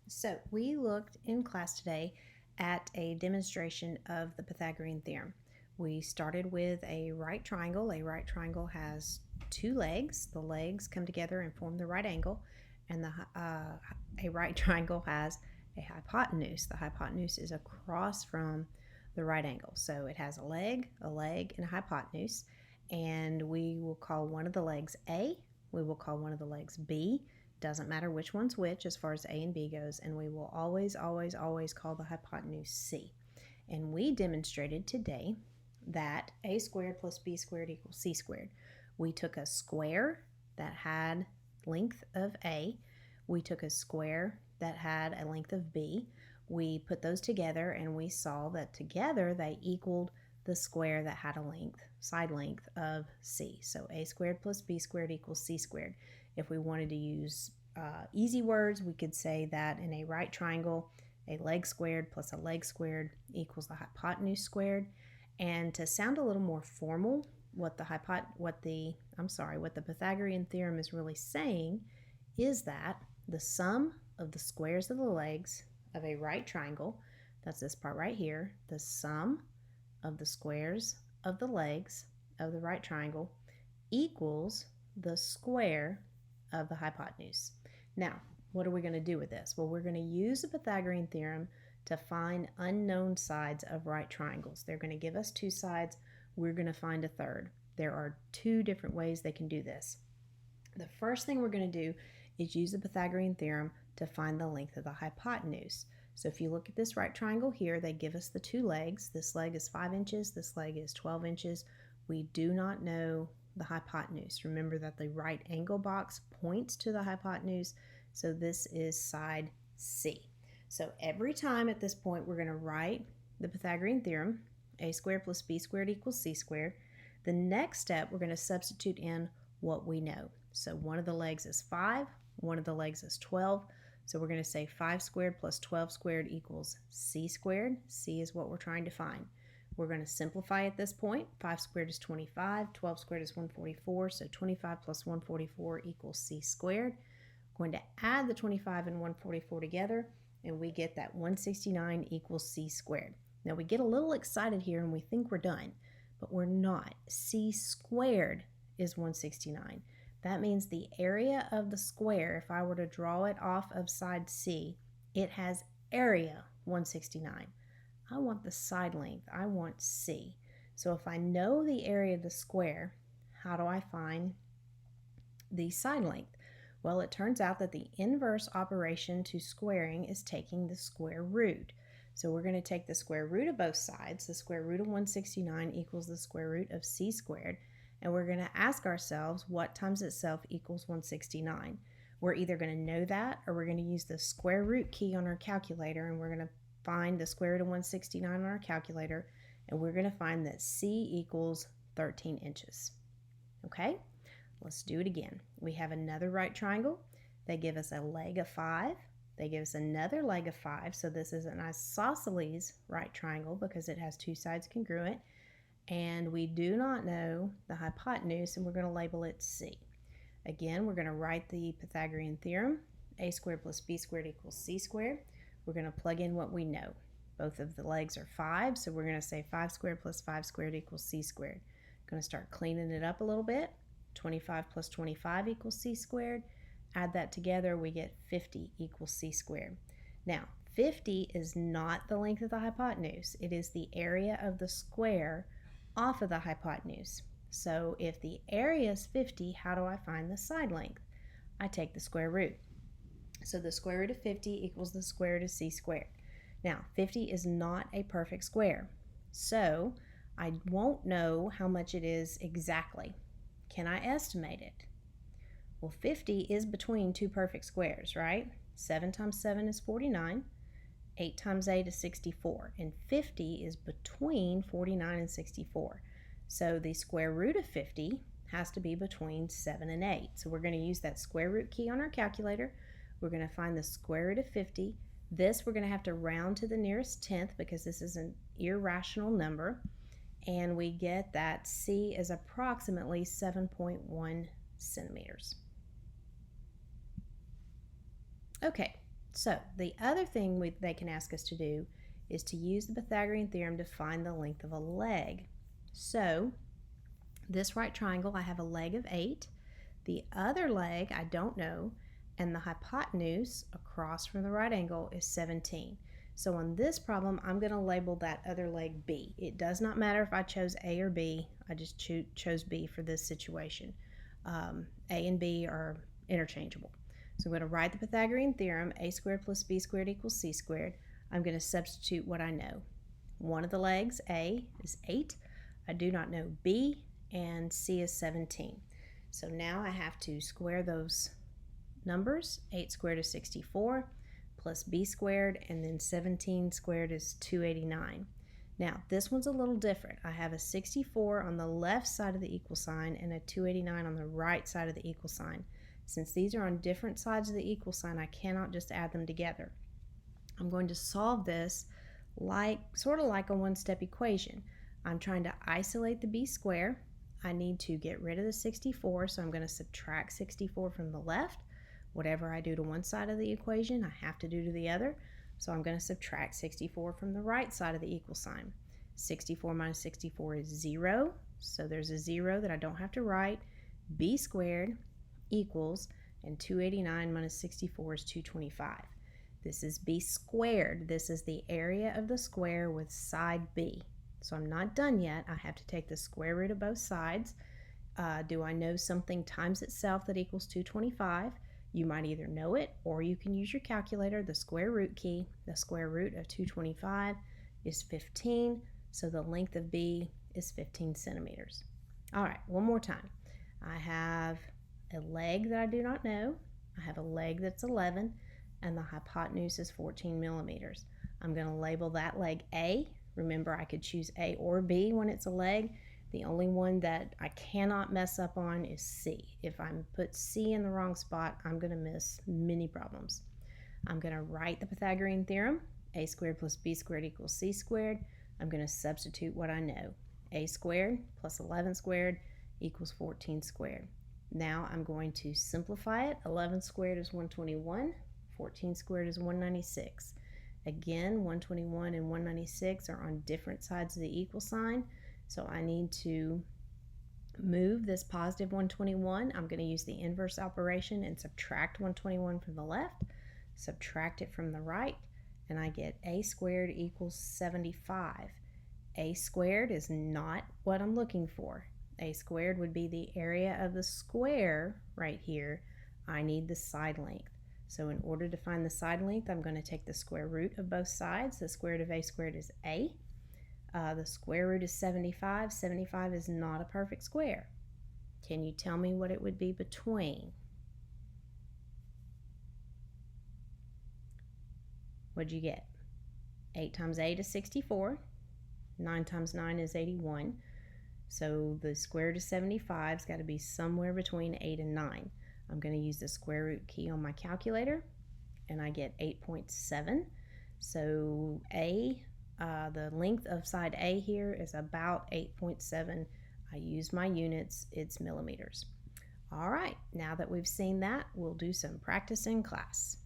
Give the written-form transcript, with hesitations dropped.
So we looked in class today at a demonstration of the Pythagorean theorem. We started with a right triangle. A right triangle has two legs. The legs come together and form the right angle, and a right triangle has a hypotenuse. The hypotenuse is across from the right angle. So it has a leg, and a hypotenuse, and we will call one of the legs A. We will call one of the legs B. Doesn't matter which one's which as far as A and B goes, and we will always call the hypotenuse C. And we demonstrated today that a squared plus b squared equals c squared. We took a square that had length of A. We took a square that had a length of B. We put those together and we saw that together they equaled the square that had a side length of C. So a squared plus b squared equals c squared. If we wanted to use easy words, we could say that in a right triangle, a leg squared plus a leg squared equals the hypotenuse squared. And to sound a little more formal, what the Pythagorean theorem is really saying is that the sum of the squares of the legs of a right triangle, that's this part right here, the sum of the squares of the legs of the right triangle equals the square of the hypotenuse. Now, what are we going to do with this? Well, we're going to use the Pythagorean theorem to find unknown sides of right triangles. They're going to give us two sides. We're going to find a third. There are two different ways they can do this. The first thing we're going to do is use the Pythagorean theorem to find the length of the hypotenuse. So if you look at this right triangle here, they give us the two legs. This leg is 5 inches. This leg is 12 inches. We do not know the hypotenuse. Remember that the right angle box points to the hypotenuse, so this is side C. So every time at this point we're going to write the Pythagorean theorem, a squared plus b squared equals c squared. The next step, we're going to substitute in what we know. So one of the legs is 5, one of the legs is 12. So we're going to say 5 squared plus 12 squared equals c squared. C is what we're trying to find. We're going to simplify at this point. 5 squared is 25, 12 squared is 144, so 25 plus 144 equals c squared. We're going to add the 25 and 144 together, and we get that 169 equals c squared. Now we get a little excited here and we think we're done, but we're not. C squared is 169. That means the area of the square, if I were to draw it off of side C, it has area 169. I want the side length. I want C. So if I know the area of the square, how do I find the side length? Well, it turns out that the inverse operation to squaring is taking the square root. So we're going to take the square root of both sides. The square root of 169 equals the square root of c squared. And we're going to ask ourselves what times itself equals 169. We're either going to know that or we're going to use the square root key on our calculator, and we're going to find the square root of 169 on our calculator, and we're going to find that c equals 13 inches. Okay, let's do it again. We have another right triangle. They give us a leg of 5. They give us another leg of 5, so this is an isosceles right triangle because it has two sides congruent, and we do not know the hypotenuse, and we're going to label it C. Again, we're going to write the Pythagorean theorem, a squared plus b squared equals c squared. We're going to plug in what we know. Both of the legs are 5, so we're going to say 5 squared plus 5 squared equals c squared. Going to start cleaning it up a little bit. 25 plus 25 equals c squared. Add that together, we get 50 equals c squared. Now, 50 is not the length of the hypotenuse. It is the area of the square off of the hypotenuse. So if the area is 50, how do I find the side length? I take the square root. So the square root of 50 equals the square root of c squared. Now, 50 is not a perfect square, so I won't know how much it is exactly. Can I estimate it? Well, 50 is between two perfect squares, right? 7 times 7 is 49. 8 times 8 is 64. And 50 is between 49 and 64. So the square root of 50 has to be between 7 and 8. So we're going to use that square root key on our calculator. We're going to find the square root of 50. This we're going to have to round to the nearest tenth because this is an irrational number. And we get that C is approximately 7.1 centimeters. Okay, So the other thing they can ask us to do is to use the Pythagorean theorem to find the length of a leg. So this right triangle, I have a leg of 8. The other leg, I don't know, and the hypotenuse across from the right angle is 17. So on this problem, I'm going to label that other leg B. It does not matter if I chose A or B. I just chose B for this situation. A and B are interchangeable. So I'm going to write the Pythagorean theorem, a squared plus b squared equals c squared. I'm going to substitute what I know. One of the legs, A, is 8. I do not know B, and C is 17. So now I have to square those numbers. 8 squared is 64, plus b squared, and then 17 squared is 289. Now, this one's a little different. I have a 64 on the left side of the equal sign and a 289 on the right side of the equal sign. Since these are on different sides of the equal sign, I cannot just add them together. I'm going to solve this sort of like a one-step equation. I'm trying to isolate the b square. I need to get rid of the 64, so I'm going to subtract 64 from the left. Whatever I do to one side of the equation, I have to do to the other. So I'm going to subtract 64 from the right side of the equal sign. 64 minus 64 is 0, so there's a 0 that I don't have to write. B squared equals, and 289 minus 64 is 225. This is B squared. This is the area of the square with side B. So I'm not done yet. I have to take the square root of both sides. Do I know something times itself that equals 225? You might either know it or you can use your calculator, the square root key. The square root of 225 is 15, so the length of B is 15 centimeters. All right, one more time. I have a leg that I do not know. I have a leg that's 11, and the hypotenuse is 14 millimeters. I'm going to label that leg A. Remember, I could choose A or B when it's a leg. The only one that I cannot mess up on is C. If I put C in the wrong spot, I'm going to miss many problems. I'm going to write the Pythagorean theorem. A squared plus b squared equals c squared. I'm going to substitute what I know. A squared plus 11 squared equals 14 squared. Now I'm going to simplify it. 11 squared is 121. 14 squared is 196. Again, 121 and 196 are on different sides of the equal sign. So I need to move this positive 121. I'm going to use the inverse operation and subtract 121 from the left, subtract it from the right, and I get a squared equals 75. A squared is not what I'm looking for. A squared would be the area of the square right here. I need the side length. So in order to find the side length, I'm going to take the square root of both sides. The square root of a squared is a. The square root is 75. 75 is not a perfect square. Can you tell me what it would be between? What'd you get? 8 times 8 is 64. 9 times 9 is 81. So the square root of 75 has got to be somewhere between 8 and 9. I'm going to use the square root key on my calculator, and I get 8.7. So the length of side A here is about 8.7. I use my units, it's millimeters. All right, now that we've seen that, we'll do some practice in class.